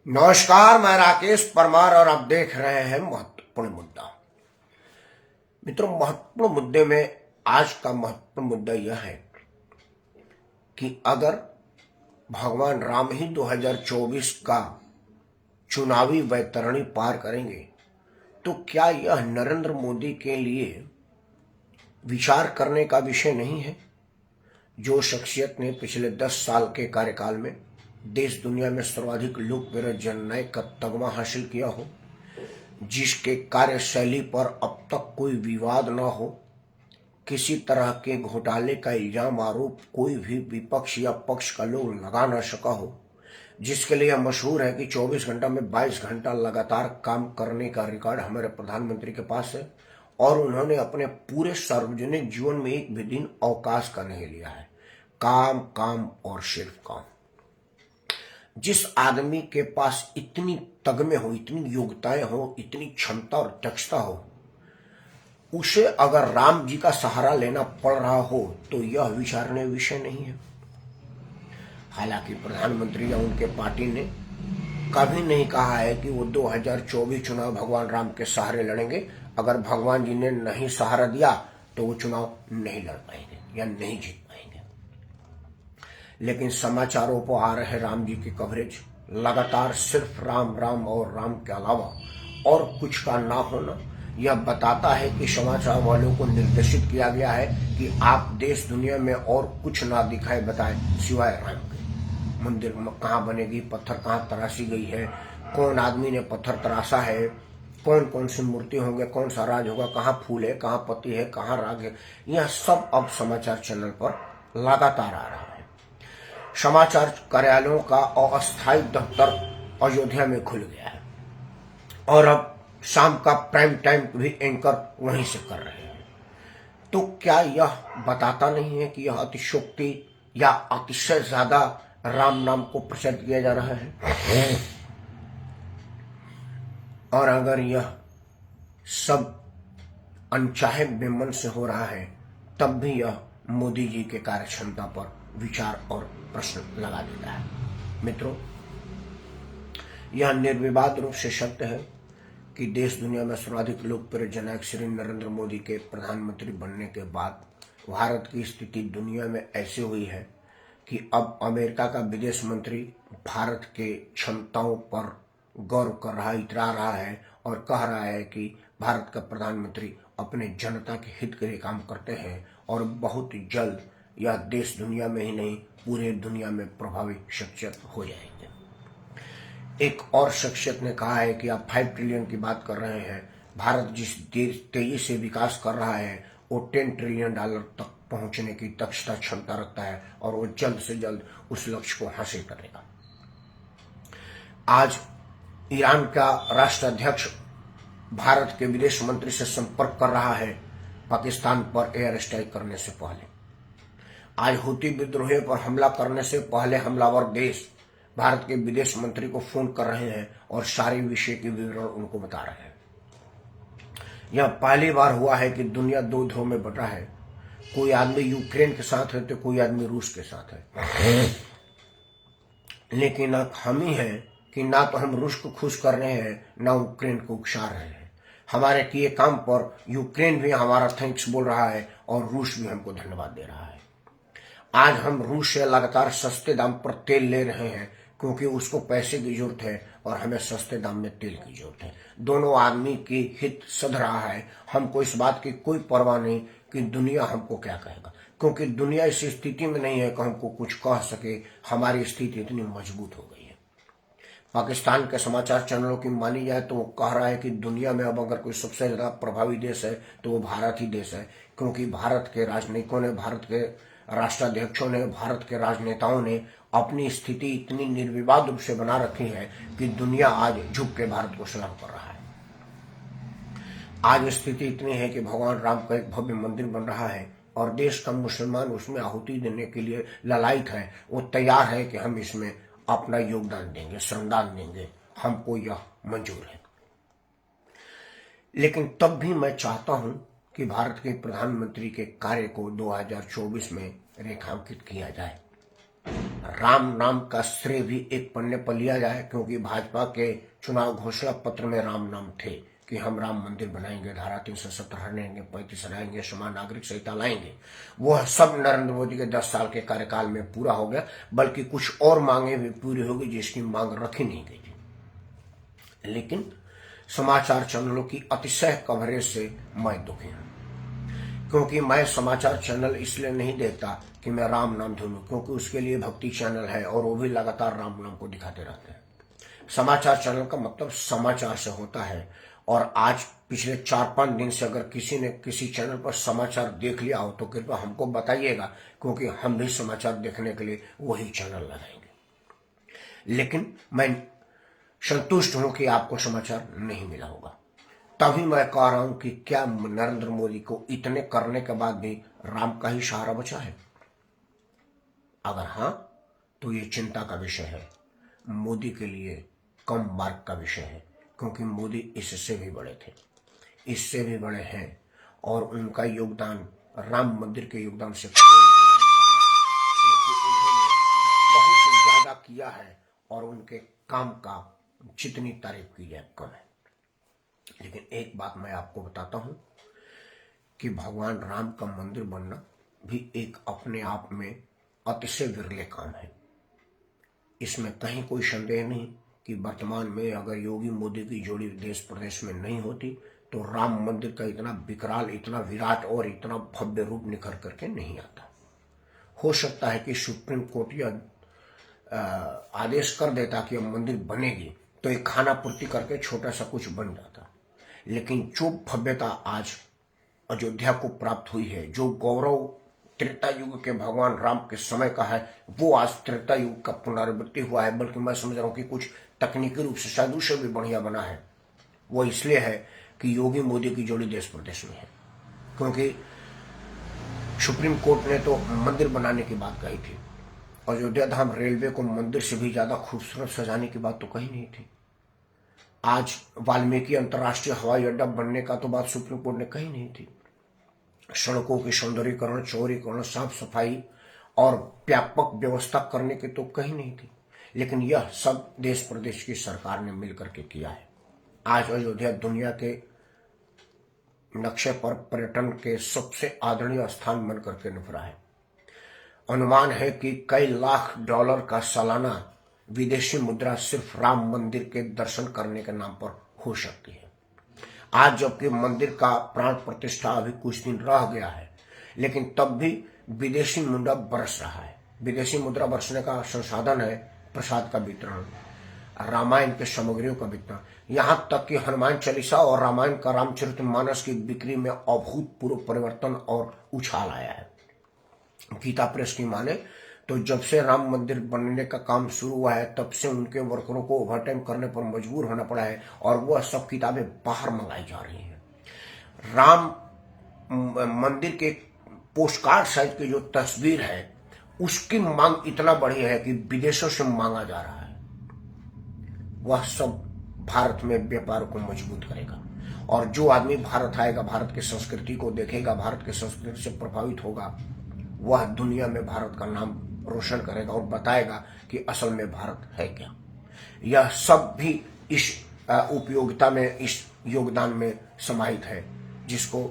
नमस्कार, मैं राकेश परमार और आप देख रहे हैं महत्वपूर्ण मुद्दा। मित्रों, महत्वपूर्ण मुद्दे में आज का महत्वपूर्ण मुद्दा यह है कि अगर भगवान राम ही 2024 का चुनावी वैतरणी पार करेंगे तो क्या यह नरेंद्र मोदी के लिए विचार करने का विषय नहीं है? जो शख्सियत ने पिछले 10 साल के कार्यकाल में देश दुनिया में सर्वाधिक लोकप्रिय जननायक का तगमा हासिल किया हो, जिसके कार्यशैली पर अब तक कोई विवाद न हो, किसी तरह के घोटाले का इल्जाम आरोप कोई भी विपक्ष या पक्ष का लोग लगा न सका हो, जिसके लिए मशहूर है कि 24 घंटा में 22 घंटा लगातार काम करने का रिकॉर्ड हमारे प्रधानमंत्री के पास है और उन्होंने अपने पूरे सार्वजनिक जीवन में एक भी दिन अवकाश का नहीं लिया है। काम काम और सिर्फ काम। जिस आदमी के पास इतनी तगमे हो, इतनी योग्यताएं हो, इतनी क्षमता और दक्षता हो, उसे अगर राम जी का सहारा लेना पड़ रहा हो तो यह विचारने विषय नहीं है। हालांकि प्रधानमंत्री या उनके पार्टी ने कभी नहीं कहा है कि वो 2024 चुनाव भगवान राम के सहारे लड़ेंगे। अगर भगवान जी ने नहीं सहारा दिया तो वो चुनाव नहीं लड़ पाएंगे या नहीं जीत पाएंगे। लेकिन समाचारों पर आ रहे राम जी की कवरेज लगातार सिर्फ राम राम और राम के अलावा और कुछ का ना होना यह बताता है कि समाचार वालों को निर्देशित किया गया है कि आप देश दुनिया में और कुछ ना दिखाए बताए सिवाय राम के। मंदिर कहाँ बनेगी, पत्थर कहाँ तराशी गई है, कौन आदमी ने पत्थर तराशा है, कौन कौन सी मूर्ति होंगे, कौन सा राज होगा, कहाँ फूल है, कहाँ पत्ती है, कहाँ राग है, यह सब अब समाचार चैनल पर लगातार आ रहा है। समाचार कार्यालयों का अस्थायी दफ्तर अयोध्या में खुल गया है और अब शाम का प्राइम टाइम भी एंकर वहीं से कर रहे हैं। तो क्या यह बताता नहीं है कि यह अतिशयोक्ति या अतिशय ज्यादा राम नाम को प्रचारित किया जा रहा है? और अगर यह सब अनचाहे बेमन से हो रहा है तब भी यह मोदी जी के कार्यक्षमता पर विचार और प्रश्न लगा देता है। मित्रों, यह निर्विवाद रूप से सत्य है कि देश दुनिया में सर्वाधिक लोकप्रिय जननायक श्री नरेंद्र मोदी के प्रधानमंत्री बनने के बाद भारत की स्थिति दुनिया में ऐसी हुई है कि अब अमेरिका का विदेश मंत्री भारत के क्षमताओं पर गौरव कर रहा, इतरा रहा है और कह रहा है कि भारत का प्रधानमंत्री अपने जनता के हित के लिए काम करते हैं और बहुत जल्द यह देश दुनिया में ही नहीं पूरे दुनिया में प्रभावी शख्सियत हो जाएंगे। एक और शख्सियत ने कहा है कि आप 5 ट्रिलियन की बात कर रहे हैं, भारत जिस तेजी से विकास कर रहा है वो 10 ट्रिलियन डॉलर तक पहुंचने की दक्षता क्षमता रखता है और वो जल्द से जल्द उस लक्ष्य को हासिल करेगा। आज ईरान का राष्ट्राध्यक्ष भारत के विदेश मंत्री से संपर्क कर रहा है पाकिस्तान पर एयर स्ट्राइक करने से पहले। आज हूती विद्रोहियों पर हमला करने से पहले हमलावर देश भारत के विदेश मंत्री को फोन कर रहे हैं और सारे विषय के विवरण उनको बता रहे हैं। यह पहली बार हुआ है कि दुनिया दो ध्रुव में बटा है। कोई आदमी यूक्रेन के साथ है तो कोई आदमी रूस के साथ है। लेकिन हम ही हैं कि ना तो हम रूस को खुश कर रहे हैं ना यूक्रेन को उकसा रहे हैं। हमारे किए काम पर यूक्रेन भी हमारा थैंक्स बोल रहा है और रूस भी हमको धन्यवाद दे रहा है। आज हम रूस से लगातार सस्ते दाम पर तेल ले रहे हैं क्योंकि उसको पैसे की जरूरत है और हमें सस्ते दाम में तेल की जरूरत है। दोनों आदमी की हित सध रहा है। हमको इस बात की कोई परवाह नहीं कि दुनिया हमको क्या कहेगा, क्योंकि दुनिया इस स्थिति में नहीं है कि हमको कुछ कह सके। हमारी स्थिति इतनी मजबूत हो गई है। पाकिस्तान के समाचार चैनलों की मानी जाए तो वो कह रहा है कि दुनिया में अब अगर कोई सबसे ज्यादा प्रभावी देश है तो वो भारत ही देश है, क्योंकि भारत के राजनयिकों ने, भारत के राष्ट्राध्यक्षों ने, भारत के राजनेताओं ने अपनी स्थिति इतनी निर्विवाद रूप से बना रखी है कि दुनिया आज झुक के भारत को सलाम कर रहा है। आज स्थिति इतनी है कि भगवान राम का एक भव्य मंदिर बन रहा है और देश का मुसलमान उसमें आहुति देने के लिए ललायत है। वो तैयार है कि हम इसमें अपना योगदान देंगे, श्रमदान देंगे, हमको यह मंजूर है। लेकिन तब भी मैं चाहता हूं कि भारत के प्रधानमंत्री के कार्य को 2024 में रेखांकित किया जाए। राम नाम का श्रेय भी एक पन्ने पर लिया जाए, क्योंकि भाजपा के चुनाव घोषणा पत्र में राम नाम थे कि हम राम मंदिर बनाएंगे, धारा 370 हटाएंगे, 35 हटाएंगे, समान नागरिक संहिता लाएंगे। वह सब नरेंद्र मोदी के 10 साल के कार्यकाल में पूरा हो गया, बल्कि कुछ और मांगे भी पूरी हो गई जिसकी मांग रखी नहीं गई थी। लेकिन समाचार चैनलों की अतिशय कवरेज से मैं दुखी हूं, क्योंकि मैं समाचार चैनल इसलिए नहीं देखता कि मैं राम नाम धुनूं, क्योंकि उसके लिए भक्ति चैनल है और वो भी लगातार राम नाम को दिखाते रहते हैं। समाचार चैनल का मतलब समाचार से होता है, और आज पिछले 4-5 दिन से अगर किसी ने किसी चैनल पर समाचार देख लिया हो तो कृपया हमको बताइएगा, क्योंकि हम भी समाचार देखने के लिए वही चैनल लगाएंगे। लेकिन मैं संतुष्ट हूं कि आपको समाचार नहीं मिला होगा। तभी मैं कह रहा हूं कि क्या नरेंद्र मोदी को इतने करने के बाद भी राम का ही सहारा बचा है? अगर हां, तो ये चिंता का विषय है, मोदी के लिए कम मार्क का विषय है, क्योंकि मोदी इससे भी बड़े थे, इससे भी बड़े हैं, और उनका योगदान राम मंदिर के योगदान से बहुत ज्यादा किया है, और उनके काम का जितनी तारीफ की जाए कम है। लेकिन एक बात मैं आपको बताता हूं कि भगवान राम का मंदिर बनना भी एक अपने आप में अतिशय विरले काम है। इसमें कहीं कोई संदेह नहीं कि वर्तमान में अगर योगी मोदी की जोड़ी देश प्रदेश में नहीं होती तो राम मंदिर का इतना विकराल, इतना विराट और इतना भव्य रूप निखर करके नहीं आता। हो सकता है कि सुप्रीम कोर्ट यह आदेश कर देता कि अब मंदिर बनेगी तो एक खाना पूर्ति करके छोटा सा कुछ बन जाता, लेकिन जो भव्यता आज अयोध्या को प्राप्त हुई है, जो गौरव त्रेता युग के भगवान राम के समय का है, वो आज त्रेता युग का पुनरावृत्ति हुआ है। बल्कि मैं समझ रहा हूं कि कुछ तकनीकी रूप से शायद उससे भी बढ़िया बना है। वो इसलिए है कि योगी मोदी की जोड़ी देश प्रदेश में है, क्योंकि सुप्रीम कोर्ट ने तो मंदिर बनाने की बात कही थी, अयोध्या धाम रेलवे को मंदिर से भी ज्यादा खूबसूरत सजाने की बात तो कही नहीं थी। आज वाल्मीकि अंतर्राष्ट्रीय हवाई अड्डा बनने का तो बात सुप्रीम कोर्ट ने कही नहीं थी। सड़कों के सौंदर्यीकरण, चौड़ीकरण, साफ सफाई और व्यापक व्यवस्था करने की तो कही नहीं थी। लेकिन यह सब देश प्रदेश की सरकार ने मिलकर के किया है। आज अयोध्या दुनिया के नक्शे पर पर्यटन के सबसे आदरणीय स्थान बनकर के निभरा है। अनुमान है कि कई लाख डॉलर का सालाना विदेशी मुद्रा सिर्फ राम मंदिर के दर्शन करने के नाम पर हो सकती है। आज जबकि मंदिर का प्राण प्रतिष्ठा अभी कुछ दिन रह गया है, लेकिन तब भी विदेशी मुद्रा बरस रहा है। विदेशी मुद्रा बरसने का संसाधन है प्रसाद का वितरण, रामायण के सामग्रियों का वितरण, यहां तक कि हनुमान चालीसा और रामायण का रामचरितमानस की बिक्री में अभूतपूर्व परिवर्तन और उछाल आया है। गीता प्रेस की माने तो जब से राम मंदिर बनने का काम शुरू हुआ है तब से उनके वर्करों को ओवरटाइम करने पर मजबूर होना पड़ा है, और वह सब किताबें बाहर मंगाई जा रही हैं। राम मंदिर के पोस्टकार्ड साइज की जो तस्वीर है उसकी मांग इतना बढ़ी है कि विदेशों से मांगा जा रहा है। वह सब भारत में व्यापार को मजबूत करेगा, और जो आदमी भारत आएगा, भारत की संस्कृति को देखेगा, भारत की संस्कृति से प्रभावित होगा, वह दुनिया में भारत का नाम रोशन करेगा और बताएगा कि असल में भारत है क्या। यह सब भी इस उपयोगिता में, इस योगदान में समाहित है जिसको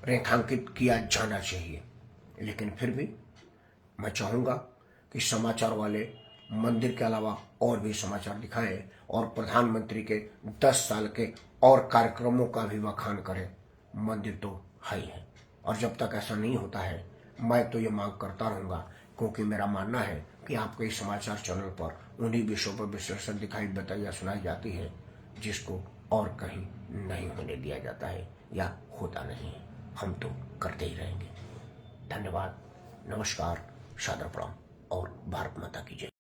रेखांकित किया जाना चाहिए। लेकिन फिर भी मैं चाहूंगा कि समाचार वाले मंदिर के अलावा और भी समाचार दिखाएं और प्रधानमंत्री के 10 साल के और कार्यक्रमों का भी बखान करें। मंदिर तो है ही है, और जब तक ऐसा नहीं होता है मैं तो ये मांग करता रहूंगा, क्योंकि मेरा मानना है कि आपके इस समाचार चैनल पर उन्हीं विषयों पर विश्लेषण दिखाई बताई या सुनाई जाती है जिसको और कहीं नहीं होने दिया जाता है या होता नहीं है। हम तो करते ही रहेंगे। धन्यवाद, नमस्कार, सादर प्रणाम और भारत माता की जय।